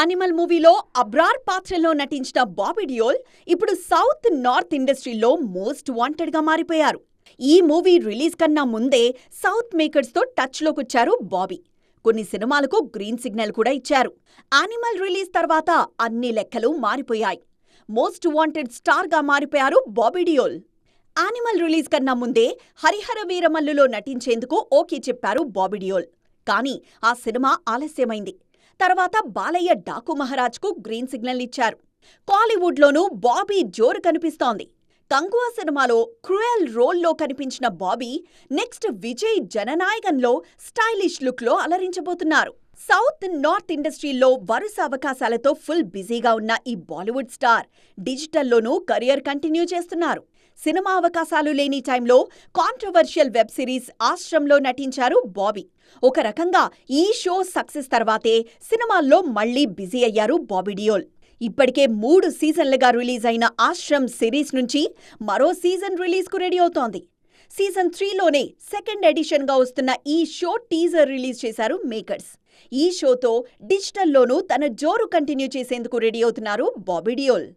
Animal మూవీలో అబ్రార్ పాత్రలో నటించిన బాబీ డియోల్ ఇప్పుడు సౌత్ నార్త్ ఇండస్ట్రీలో మోస్ట్ వాంటెడ్గా మారిపోయారు. ఈ మూవీ రిలీజ్ కన్నా ముందే సౌత్ మేకర్స్తో టచ్లోకొచ్చారు బాబీ. కొన్ని సినిమాలకు గ్రీన్ సిగ్నల్ కూడా ఇచ్చారు. యానిమల్ రిలీజ్ తర్వాత అన్ని లెక్కలు మారిపోయాయి. మోస్ట్ వాంటెడ్ స్టార్గా మారిపోయారు బాబీ డియోల్. యానిమల్ రిలీజ్ కన్నా ముందే హరిహర వీరమల్లులో నటించేందుకు ఓకే చెప్పారు బాబీ డియోల్. కానీ ఆ సినిమా ఆలస్యమైంది. తర్వాత బాలయ్య డాకు మహారాజ్కు గ్రీన్ సిగ్నల్ ఇచ్చారు. కాలీవుడ్లోనూ బాబీ జోరు కనిపిస్తోంది. కంగువా సినిమాలో క్రూయల్ రోల్లో కనిపించిన బాబీ నెక్స్ట్ విజయ్ జననాయకంలో స్టైలిష్ లుక్లో అలరించబోతున్నారు. సౌత్ నార్త్ ఇండస్ట్రీల్లో వరుస అవకాశాలతో ఫుల్ బిజీగా ఉన్న ఈ బాలీవుడ్ స్టార్ డిజిటల్లోనూ కెరియర్ కంటిన్యూ చేస్తున్నారు. సినిమా అవకాశాలు లేని టైంలో కాంట్రవర్షియల్ వెబ్ సిరీస్ ఆశ్రమ్లో నటించారు బాబీ. ఒక రకంగా ఈ షో సక్సెస్ తర్వాతే సినిమాల్లో మళ్లీ బిజీ అయ్యారు బాబీ డియోల్. ఇప్పటికే 3 సీజన్లుగా రిలీజ్ అయిన ఆశ్రమ్ సిరీస్ నుంచి మరో సీజన్ రిలీజ్కు రెడీ అవుతోంది. సీజన్ 3లోనే సెకండ్ ఎడిషన్గా వస్తున్న ఈ షో టీజర్ రిలీజ్ చేశారు మేకర్స్. ఈ షోతో డిజిటల్లోనూ తన జోరు కంటిన్యూ చేసేందుకు రెడీ అవుతున్నారు బాబీ డియోల్.